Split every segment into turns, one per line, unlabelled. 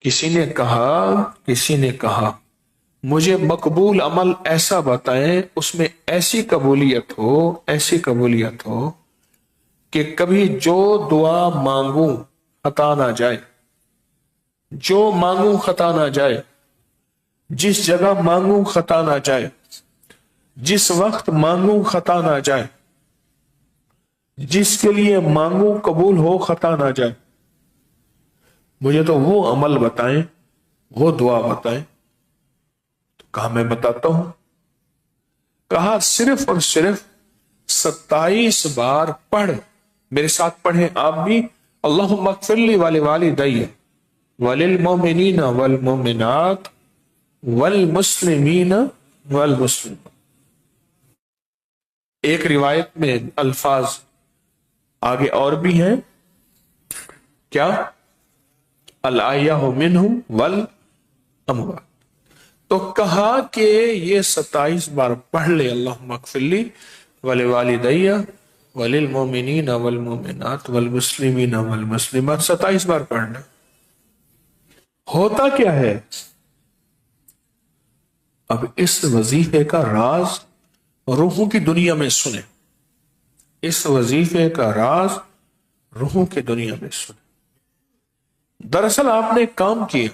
کسی نے کہا مجھے مقبول عمل ایسا بتائیں اس میں ایسی قبولیت ہو کہ کبھی جو دعا مانگوں خطا نہ جائے، جو مانگوں خطا نہ جائے، جس جگہ مانگوں خطا نہ جائے، جس وقت مانگوں خطا نہ جائے، جس کے لیے مانگوں قبول ہو خطا نہ جائے۔ مجھے تو وہ عمل بتائیں، وہ دعا بتائیں۔ تو کہا میں بتاتا ہوں۔ کہا صرف اور صرف 27 بار پڑھ، میرے ساتھ پڑھیں آپ بھی، اللہم اغفر لی ولوالدی وللمؤمنین والمؤمنات والمسلمین والمسلمات۔ ایک روایت میں الفاظ آگے اور بھی ہیں، کیا؟ الاحیاء منہم والاموات۔ تو کہا کہ یہ 27 بار پڑھ لے، اللہم اغفر لی ولوالدی وللمؤمنین والمؤمنات والمسلمین والمسلمات، 27 بار پڑھ لے۔ ہوتا کیا ہے؟ اب اس وظیفے کا راز روحوں کی دنیا میں سنیں، اس وظیفے کا راز روحوں کی دنیا میں سنیں۔ دراصل آپ نے کام کیا،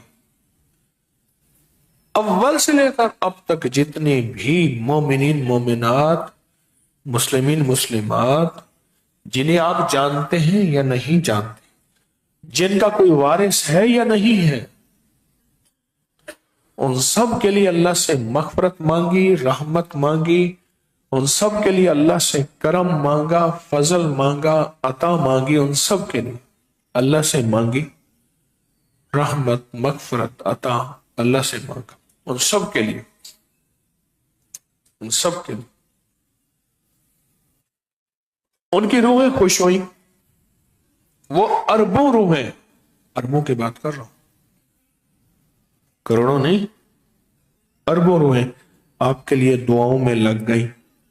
اول سے لے کر اب تک جتنے بھی مومنین مومنات، مسلمین مسلمات، جنہیں آپ جانتے ہیں یا نہیں جانتے، جن کا کوئی وارث ہے یا نہیں ہے، ان سب کے لیے اللہ سے مغفرت مانگی، رحمت مانگی، ان سب کے لیے اللہ سے کرم مانگا، فضل مانگا، عطا مانگی، ان سب کے لیے اللہ سے مانگی، رحمت، مغفرت، عطا اللہ سے مانگا، ان سب کے لیے، ان سب کے لیے۔ ان کی روحیں خوش ہوئی، وہ اربوں روحیں، اربوں کی بات کر رہا ہوں، کروڑوں نہیں، اربوں روحیں آپ کے لیے دعاؤں میں لگ گئی۔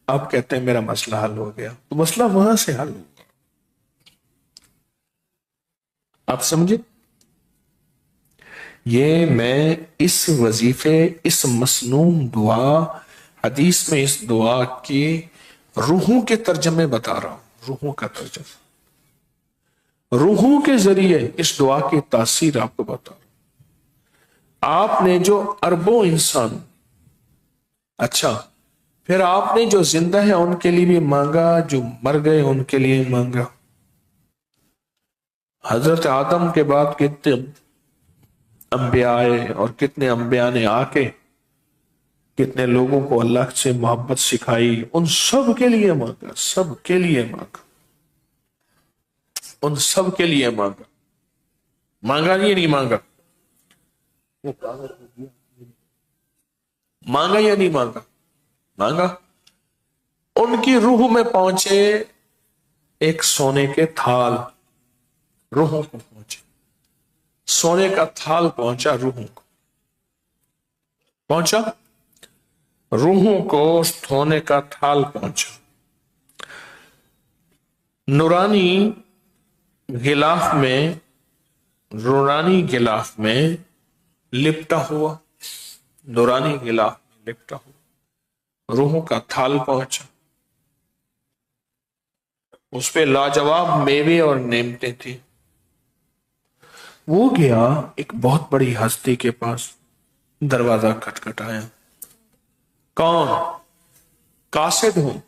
آپ کہتے ہیں میرا مسئلہ حل ہو گیا، تو مسئلہ وہاں سے حل ہوگا۔ آپ سمجھے؟ یہ میں اس وظیفے، اس مسنون دعا، حدیث میں اس دعا کی روحوں کے ترجمے بتا رہا ہوں، روحوں کا ترجمہ، روحوں کے ذریعے اس دعا کی تاثیر آپ کو بتا رہا ہوں۔ آپ نے جو اربوں انسان، اچھا پھر آپ نے جو زندہ ہے ان کے لیے بھی مانگا، جو مر گئے ان کے لیے مانگا۔ حضرت آدم کے بعد کتنے انبیاء آئے، اور کتنے انبیاء نے آ کے کتنے لوگوں کو اللہ سے محبت سکھائی، ان سب کے لیے مانگا، سب کے لیے مانگا، ان سب کے لیے مانگا۔ مانگا یا نہیں مانگا؟ مانگا یا نہیں مانگا؟ مانگا۔ ان کی روح میں پہنچے ایک سونے کے تھال، روحوں کو پہنچے، سونے کا تھال پہنچا روحوں کو، پہنچا روحوں کو، سونے کا تھال پہنچا، نورانی غلاف میں، نورانی غلاف میں لپٹا ہوا، نورانی غلاف میں لپٹا ہوا روحوں کا تھال پہنچا۔ اس پہ لاجواب میوے اور نعمتیں تھیں۔ وہ گیا ایک بہت بڑی ہستی کے پاس، دروازہ کھٹکھٹایا۔ کون؟ قاصد ہوں،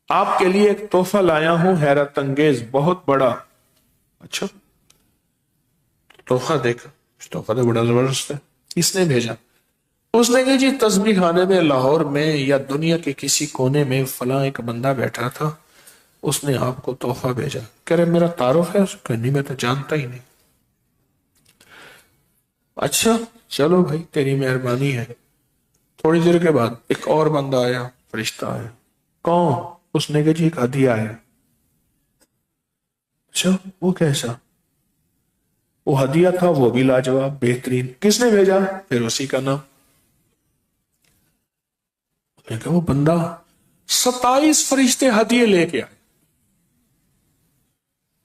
آپ کے لیے ایک تحفہ لایا ہوں حیرت انگیز، بہت بڑا۔ اچھا تحفہ دیکھا، تحفہ تو بڑا زبردست ہے، کس نے بھیجا؟ اس نے کہا جی تسبیح خانے میں لاہور میں یا دنیا کے کسی کونے میں فلاں ایک بندہ بیٹھا تھا، اس نے آپ کو تحفہ بھیجا۔ کہہ رہے میرا تعارف ہے؟ اس کو نہیں، میں تو جانتا ہی نہیں۔ اچھا چلو بھائی تیری مہربانی ہے۔ تھوڑی دیر کے بعد ایک اور بندہ آیا، فرشتہ آیا۔ کون؟ اس نے کہا جی ایک ہدیہ ہے۔ اچھا وہ کیسا؟ وہ ہدیہ تھا وہ بھی لاجواب بہترین۔ کس نے بھیجا؟ پھر اسی کا نام۔ نے کہا وہ بندہ 27 فرشتے ہدیے لے کے آئے،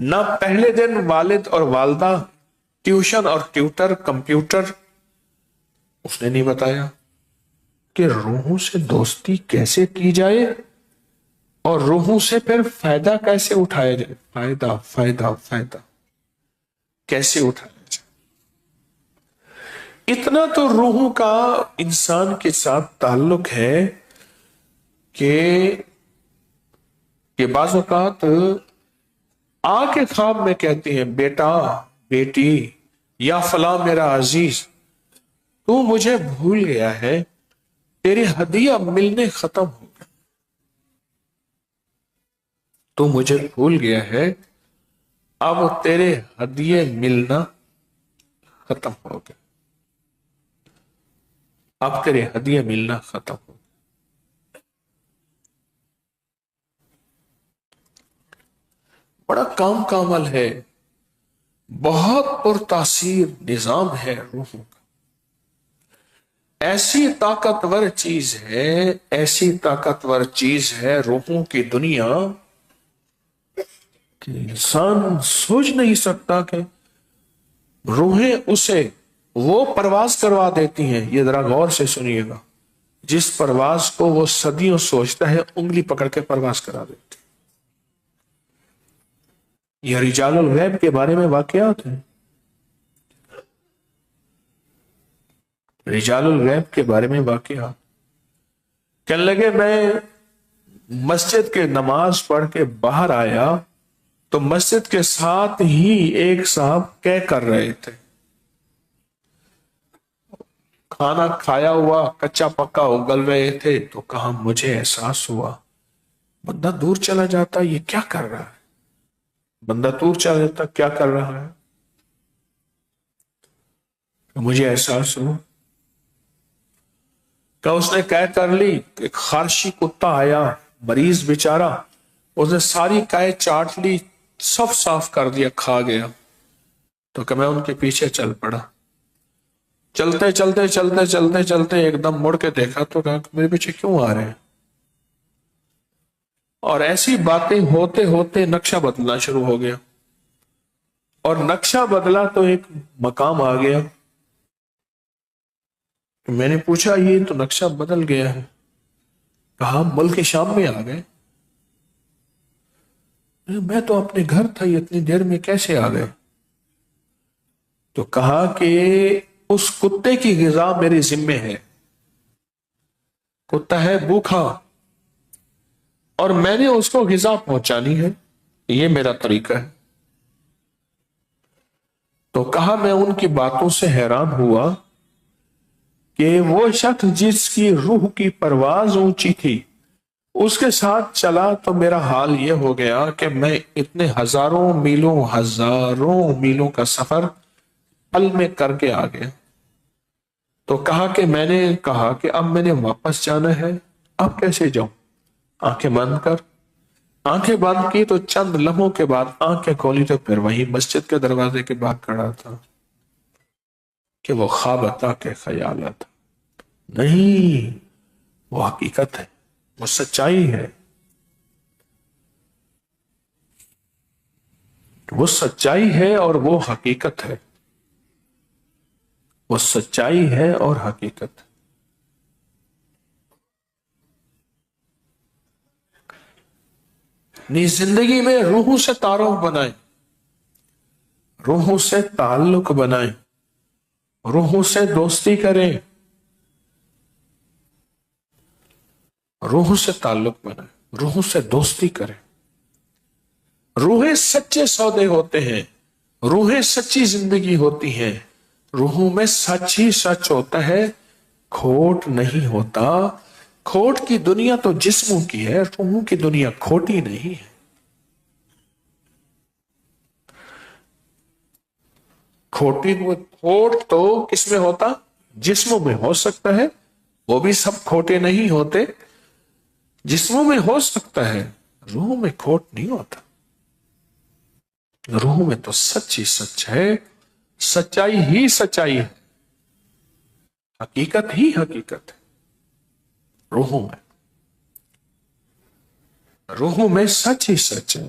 نہ پہلے دن والد اور والدہ، ٹیوشن اور ٹیوٹر، کمپیوٹر، اس نے نہیں بتایا کہ روحوں سے دوستی کیسے کی جائے اور روحوں سے پھر فائدہ کیسے اٹھایا جائے، فائدہ فائدہ فائدہ کیسے اٹھایا جائے۔ اتنا تو روحوں کا انسان کے ساتھ تعلق ہے کہ بعض اوقات آ کے خواب میں کہتی ہیں، بیٹا، بیٹی، یا فلاں میرا عزیز، تو مجھے بھول گیا ہے، تیرے ہدیہ ملنے ختم ہو گئے، تو مجھے بھول گیا ہے، اب تیرے ہدیے ملنا ختم ہو گئے، اب تیرے ہدیے ملنا ختم ہو گئے۔ بڑا کام کا عمل ہے، بہت پرتاثیر نظام ہے روحوں کا، ایسی طاقتور چیز ہے، ایسی طاقتور چیز ہے روحوں کی دنیا کہ انسان سوچ نہیں سکتا کہ روحیں اسے وہ پرواز کروا دیتی ہیں۔ یہ ذرا غور سے سنیے گا، جس پرواز کو وہ صدیوں سوچتا ہے، انگلی پکڑ کے پرواز کرا دیتی۔ یہ رجال الغیب کے بارے میں واقعات ہیں، رجال الغیب کے بارے میں واقعات۔ کہنے لگے میں مسجد کے نماز پڑھ کے باہر آیا تو مسجد کے ساتھ ہی ایک صاحب کیا کر رہے تھے، کھانا کھایا ہوا کچا پکا اگل رہے تھے، تو کہا مجھے احساس ہوا، بندہ دور چلا جاتا یہ کیا کر رہا ہے، بندہ دور چلا جاتا کیا کر رہا ہے، مجھے احساس ہوا کہ اس نے کہہ کر لی، ایک خارشی کتا آیا، مریض بیچارہ، اس نے ساری کائے چاٹ لی، سب صاف کر دیا، کھا گیا، تو کہ میں ان کے پیچھے چل پڑا، چلتے چلتے چلتے چلتے چلتے ایک دم مڑ کے دیکھا تو کہا میرے پیچھے کیوں آ رہے ہیں، اور ایسی باتیں ہوتے ہوتے نقشہ بدلنا شروع ہو گیا، اور نقشہ بدلا تو ایک مقام آ گیا، میں نے پوچھا یہ تو نقشہ بدل گیا ہے، کہا ملک شام میں آ گئے، میں تو اپنے گھر تھا، یہ اتنی دیر میں کیسے آ گئے، تو کہا کہ اس کتے کی غذا میرے ذمے ہے، کتا ہے بھوکا اور میں نے اس کو غذا پہنچانی ہے، یہ میرا طریقہ ہے، تو کہا میں ان کی باتوں سے حیران ہوا کہ وہ شخص جس کی روح کی پرواز اونچی تھی اس کے ساتھ چلا تو میرا حال یہ ہو گیا کہ میں اتنے ہزاروں میلوں کا سفر پل میں کر کے آ گیا، تو کہا کہ میں نے کہا کہ اب میں نے واپس جانا ہے، اب کیسے جاؤں، آنکھیں بند کر، آنکھیں بند کی تو چند لمحوں کے بعد آنکھیں کھولی تو پھر وہی مسجد کے دروازے کے باہر کھڑا تھا کہ وہ خواب تھا کہ خیالات نہیں، وہ حقیقت ہے، وہ سچائی ہے، وہ سچائی ہے اور وہ حقیقت ہے، وہ سچائی ہے اور حقیقت۔ اپنی زندگی میں روحوں سے تعارف بنائیں، روحوں سے تعلق بنائیں، روحوں سے دوستی کریں، روحوں سے تعلق بنائیں، روحوں سے دوستی کریں۔ روحیں سچے سودے ہوتے ہیں، روحیں سچی زندگی ہوتی ہیں، روحوں میں سچ ہی سچ ہوتا ہے، کھوٹ نہیں ہوتا۔ کھوٹ کی دنیا تو جسموں کی ہے، روحوں کی دنیا کھوٹی نہیں ہے۔ کھوٹ تو کس میں ہوتا؟ جسموں میں ہو سکتا ہے، وہ بھی سب کھوٹے نہیں ہوتے، جسموں میں ہو سکتا ہے، روحوں میں کھوٹ نہیں ہوتا، روحوں میں تو سچ ہی سچ ہے، سچائی ہی سچائی ہے، حقیقت ہی حقیقت ہے، روحوں میں سچ ہی سچ ہے،